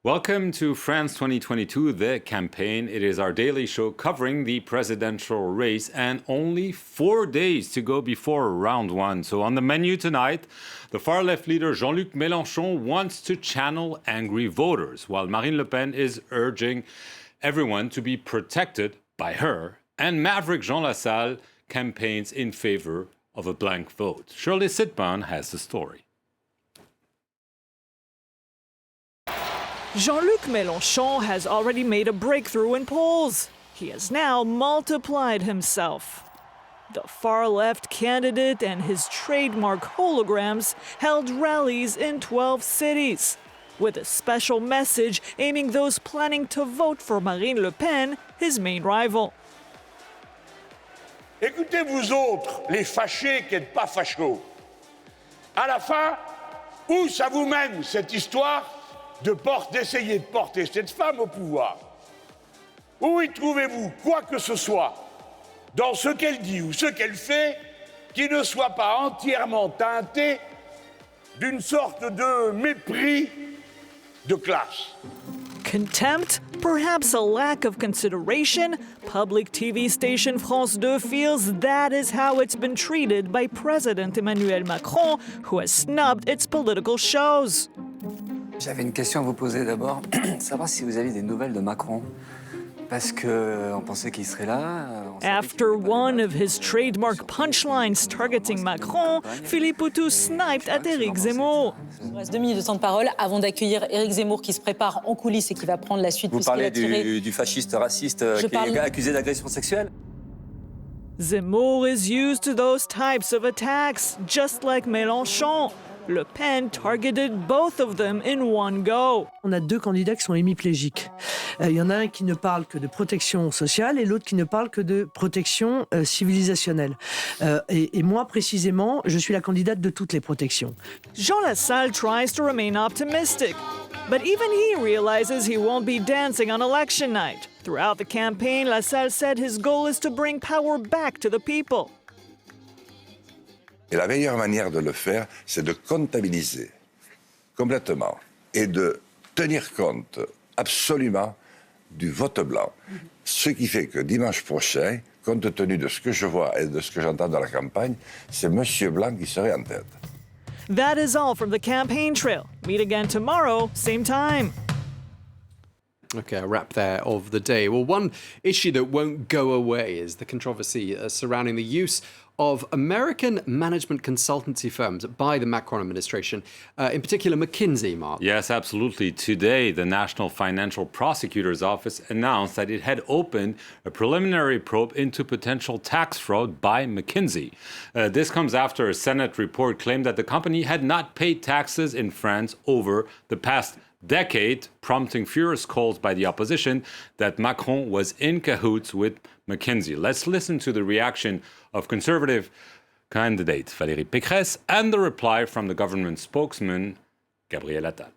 Welcome to France 2022, the campaign. It is our daily show covering the presidential race and only 4 days to go before round one. So on the menu tonight, the far-left leader Jean-Luc Mélenchon wants to channel angry voters, while Marine Le Pen is urging everyone to be protected by her, and Maverick Jean Lassalle campaigns in favor of a blank vote. Shirley Sitban has the story. Jean-Luc Mélenchon has already made a breakthrough in polls. He has now multiplied himself. The far-left candidate and his trademark holograms held rallies in 12 cities, with a special message aiming those planning to vote for Marine Le Pen, his main rival. Écoutez vous autres, les fâchés qui n'êtes pas fachos. À la fin, où ça vous mène cette histoire d'essayer de porter cette femme au pouvoir? Où y trouvez-vous quoi que ce soit dans ce qu'elle dit ou ce qu'elle fait qui ne soit pas entièrement teinté d'une sorte de mépris de classe? Contempt? Perhaps a lack of consideration? Public TV station France 2 feels that is how it's been treated by President Emmanuel Macron, who has snubbed its political shows. J'avais une question à vous poser d'abord, savoir si vous aviez des nouvelles de Macron, parce qu'on pensait qu'il serait là. After one of his trademark punchlines targeting Macron, Philippe Poutou sniped at Éric Zemmour. Il reste 2 minutes de temps de parole avant d'accueillir Éric Zemmour qui se prépare en coulisses et qui va prendre la suite. Vous parlez du fasciste raciste qui est accusé d'agression sexuelle? Zemmour is used to those types of attacks, just like Mélenchon. Le Pen targeted both of them in one go. On a deux candidats qui sont hémiplégiques. Il y en a un qui ne parle que de protection sociale et l'autre qui ne parle que de protection civilisationnelle. Et moi, précisément, je suis la candidate de toutes les protections. Jean Lassalle tries to remain optimistic, but even he realizes he won't be dancing on election night. Throughout the campaign, Lassalle said his goal is to bring power back to the people. Et la meilleure manière de le faire, c'est de comptabiliser complètement et de tenir compte absolument du vote blanc. Ce qui fait que dimanche prochain, compte tenu de ce que je vois et de ce que j'entends dans la campagne, c'est Monsieur Blanc qui serait en tête. That is all from the campaign trail. Meet again tomorrow, same time. Okay, a wrap there of the day. Well, one issue that won't go away is the controversy surrounding the use of American management consultancy firms by the Macron administration, in particular McKinsey, Mark. Yes, absolutely. Today, the National Financial Prosecutor's Office announced that it had opened a preliminary probe into potential tax fraud by McKinsey. This comes after a Senate report claimed that the company had not paid taxes in France over the past decade, prompting furious calls by the opposition that Macron was in cahoots with McKinsey. Let's listen to the reaction of Conservative candidate Valérie Pécresse and the reply from the government spokesman, Gabriel Attal.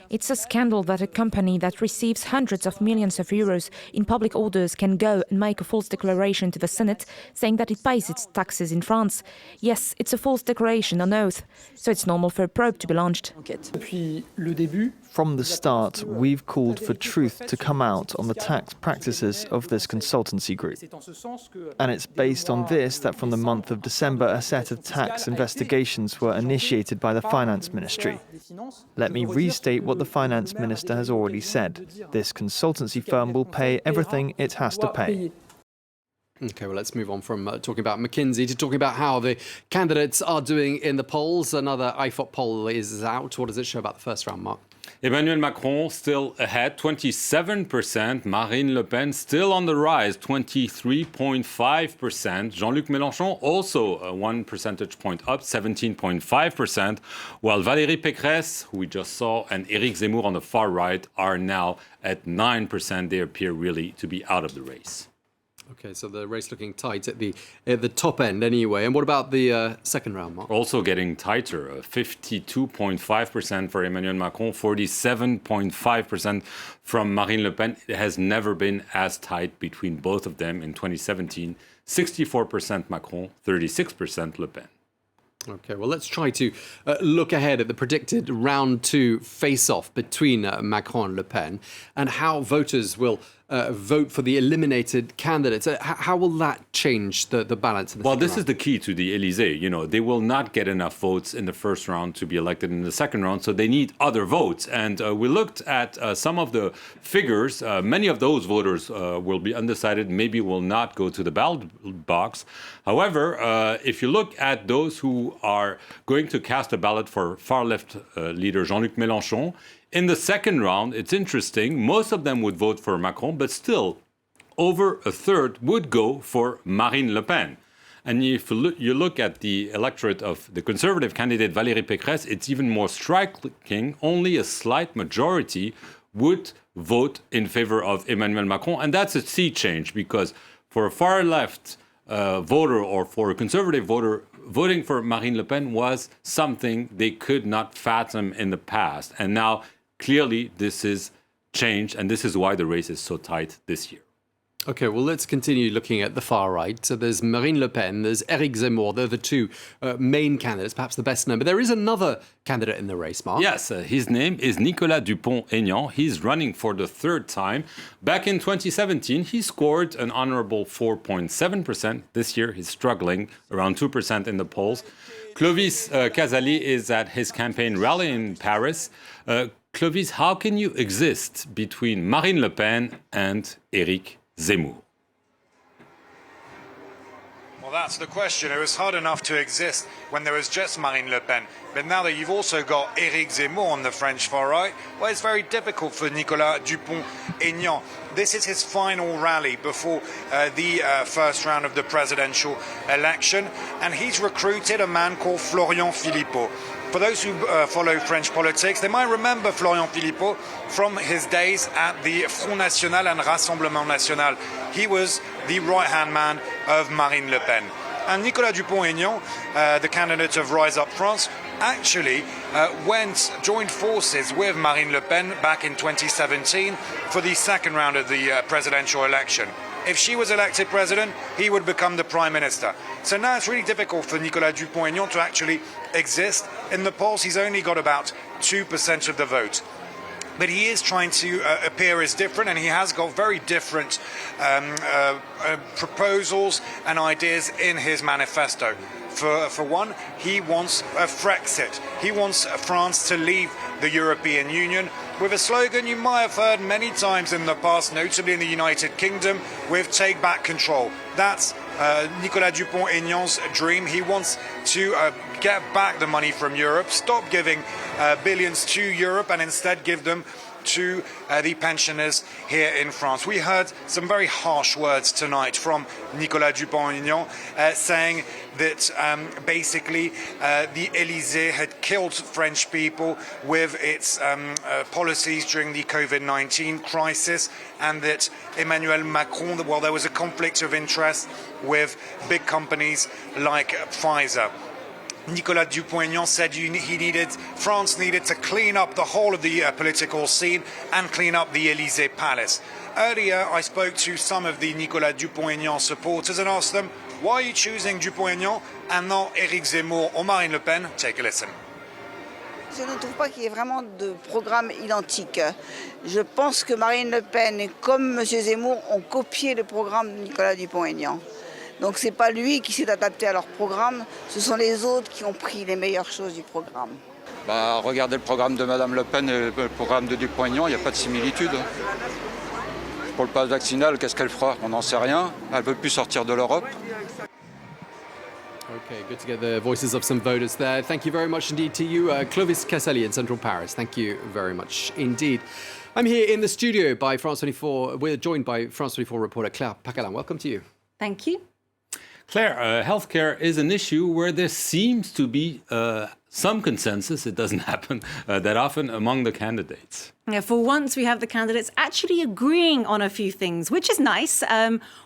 It's a scandal that a company that receives hundreds of millions of euros in public orders can go and make a false declaration to the Senate saying that it pays its taxes in France. Yes, it's a false declaration on oath, so it's normal for a probe to be launched. From the start, we've called for truth to come out on the tax practices of this consultancy group. And it's based on this that from the month of December, a set of tax investigations were initiated by the Finance Ministry. Let me restate what the Finance Minister has already said. This consultancy firm will pay everything it has to pay. Okay, well, let's move on from talking about McKinsey to talking about how the candidates are doing in the polls. Another IFOP poll is out. What does it show about the first round, Mark? Emmanuel Macron still ahead, 27%. Marine Le Pen still on the rise, 23.5%. Jean-Luc Mélenchon also 1 percentage point up, 17.5%. While Valérie Pécresse, who we just saw, and Éric Zemmour on the far right are now at 9%. They appear really to be out of the race. Okay, so the race looking tight at the top end anyway. And what about the second round, Mark? Also getting tighter, 52.5% for Emmanuel Macron, 47.5% from Marine Le Pen. It has never been as tight between both of them in 2017. 64% Macron, 36% Le Pen. Okay, well, let's try to look ahead at the predicted round 2 face-off between Macron and Le Pen and how voters will vote for the eliminated candidates. How will that change the balance? Well, this is the key to the Élysée. You know, they will not get enough votes in the first round to be elected in the second round, so they need other votes. And we looked at some of the figures. Many of those voters will be undecided, maybe will not go to the ballot box. However, if you look at those who are going to cast a ballot for far-left leader Jean-Luc Mélenchon, in the second round, it's interesting, most of them would vote for Macron, but still, over a third would go for Marine Le Pen. And if you look at the electorate of the conservative candidate Valérie Pécresse, it's even more striking. Only a slight majority would vote in favor of Emmanuel Macron. And that's a sea change, because for a far-left voter or for a conservative voter, voting for Marine Le Pen was something they could not fathom in the past. And now, clearly, this is changed, and this is why the race is so tight this year. Okay, well, let's continue looking at the far right. So there's Marine Le Pen, there's Éric Zemmour. They're the two main candidates, perhaps the best known. But there is another candidate in the race, Mark. Yes, his name is Nicolas Dupont-Aignan. He's running for the third time. Back in 2017, he scored an honorable 4.7%. This year, he's struggling, around 2% in the polls. Clovis Casali is at his campaign rally in Paris. Clovis, how can you exist between Marine Le Pen and Éric Zemmour? Well, that's the question. It was hard enough to exist when there was just Marine Le Pen. But now that you've also got Éric Zemmour on the French far right, well, it's very difficult for Nicolas Dupont-Aignan. This is his final rally before the first round of the presidential election. And he's recruited a man called Florian Philippot. For those who follow French politics, they might remember Florian Philippot from his days at the Front National and Rassemblement National. He was the right-hand man of Marine Le Pen. And Nicolas Dupont-Aignan, the candidate of Rise Up France, actually joined forces with Marine Le Pen back in 2017 for the second round of the presidential election. If she was elected president, he would become the prime minister. So now it's really difficult for Nicolas Dupont-Aignan to actually exist. In the polls, he's only got about 2% of the vote. But he is trying to appear as different, and he has got very different proposals and ideas in his manifesto. For one, he wants a Frexit. He wants France to leave the European Union with a slogan you might have heard many times in the past, notably in the United Kingdom, with Take Back Control. That's Nicolas Dupont-Aignan's dream. He wants to get back the money from Europe, stop giving billions to Europe, and instead give them to the pensioners here in France. We heard some very harsh words tonight from Nicolas Dupont-Aignan saying that basically the Élysée had killed French people with its policies during the COVID-19 crisis, and that Emmanuel Macron, well, there was a conflict of interest with big companies like Pfizer. Nicolas Dupont-Aignan said France needed to clean up the whole of the political scene and clean up the Élysée Palace. Earlier, I spoke to some of the Nicolas Dupont-Aignan supporters and asked them, why are you choosing Dupont-Aignan and not Éric Zemmour or Marine Le Pen? Take a listen. Je ne trouve pas qu'il y ait vraiment de programme identique. Je pense que Marine Le Pen comme M. Zemmour ont copié le programme de Nicolas Dupont-Aignan. Donc ce n'est pas lui qui s'est adapté à leur programme, ce sont les autres qui ont pris les meilleures choses du programme. Regardez le programme de Mme Le Pen et le programme de Dupont-Aignan, il n'y a pas de similitude. Pour le pass vaccinal, qu'est-ce qu'elle fera? On n'en sait rien. Elle ne veut plus sortir de l'Europe. Okay, good to get the voices of some voters there. Thank you very much indeed to you, Clovis Casali in central Paris. Thank you very much indeed. I'm here in the studio by France 24. We're joined by France 24 reporter Claire Paccalin. Welcome to you. Thank you. Claire, healthcare is an issue where there seems to be some consensus. It doesn't happen that often among the candidates. Yeah, for once, we have the candidates actually agreeing on a few things, which is nice.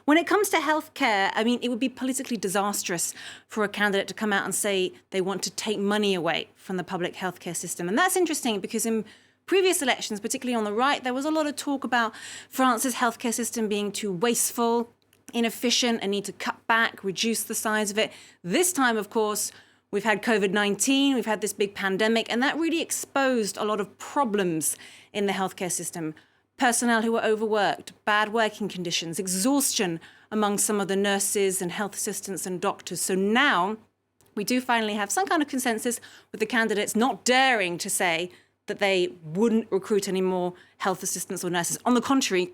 When it comes to healthcare, I mean, it would be politically disastrous for a candidate to come out and say they want to take money away from the public healthcare system. And that's interesting because in previous elections, particularly on the right, there was a lot of talk about France's healthcare system being too wasteful, inefficient, and need to cut back, reduce the size of it. This time, of course, We've had COVID-19, we've had this big pandemic, and that really exposed a lot of problems in the healthcare system. Personnel who were overworked, bad working conditions, exhaustion among some of the nurses and health assistants and doctors. So now we do finally have some kind of consensus with the candidates not daring to say that they wouldn't recruit any more health assistants or nurses. On the contrary,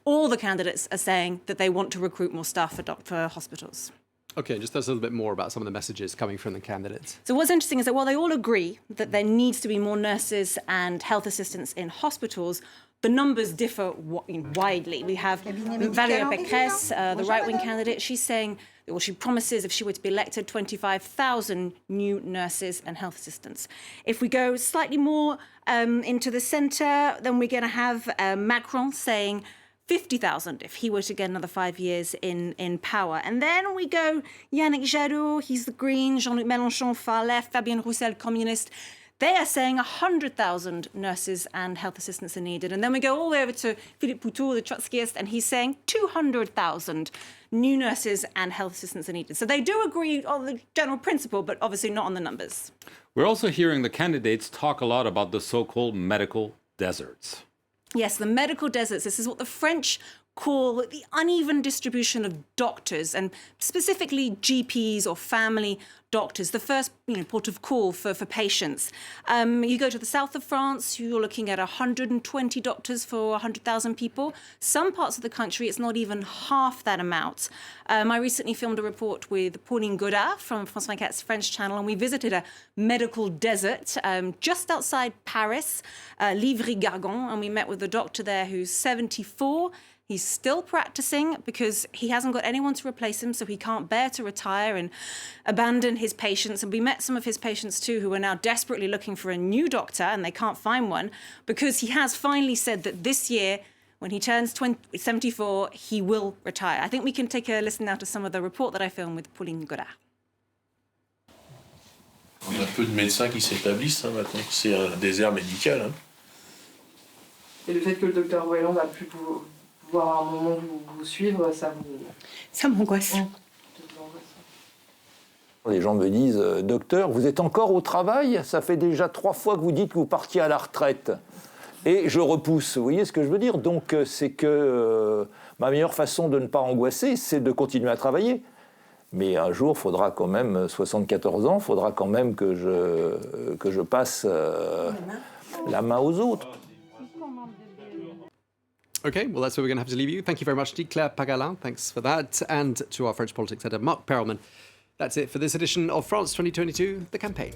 all the candidates are saying that they want to recruit more staff for hospitals. Okay, just tell us a little bit more about some of the messages coming from the candidates. So what's interesting is that while they all agree that there needs to be more nurses and health assistants in hospitals, the numbers differ widely. We have Valérie Pécresse, the right-wing candidate. She's saying, well, she promises if she were to be elected, 25,000 new nurses and health assistants. If we go slightly more into the centre, then we're going to have Macron saying 50,000 if he were to get another 5 years in power. And then we go Yannick Jadot, he's the Green, Jean-Luc Mélenchon, far left, Fabienne Roussel, communist. They are saying 100,000 nurses and health assistants are needed. And then we go all the way over to Philippe Poutou, the Trotskyist, and he's saying 200,000 new nurses and health assistants are needed. So they do agree on the general principle, but obviously not on the numbers. We're also hearing the candidates talk a lot about the so-called medical deserts. Yes, the medical deserts. This is what the French call the uneven distribution of doctors, and specifically GPs or family doctors, the first port of call for patients. You go to the south of France, you're looking at 120 doctors for 100,000 people. Some parts of the country, it's not even half that amount. I recently filmed a report with Pauline Godard from France 24's French channel, and we visited a medical desert just outside Paris, Livry-Gargan, and we met with a doctor there who's 74. He's still practicing because he hasn't got anyone to replace him, so he can't bear to retire and abandon his patients. And we met some of his patients too who are now desperately looking for a new doctor and they can't find one because he has finally said that this year, when he turns 74, he will retire. I think we can take a listen now to some of the report that I filmed with Pauline Godard. On a peu de médecins qui s'établissent maintenant. C'est un désert médical. Hein. Et le fait que le docteur Whelan va plus pouvoir à un moment vous suivre, ça m'angoisse. Les gens me disent, docteur, vous êtes encore au travail? Ça fait déjà 3 fois que vous dites que vous partiez à la retraite. Et je repousse, vous voyez ce que je veux dire? Donc c'est que ma meilleure façon de ne pas angoisser, c'est de continuer à travailler. Mais un jour, il faudra quand même, 74 ans, il faudra quand même que je passe la main aux autres. Okay, well, that's where we're going to have to leave you. Thank you very much indeed, Claire Paccalin. Thanks for that. And to our French politics editor, Mark Perelman. That's it for this edition of France 2022, The Campaign.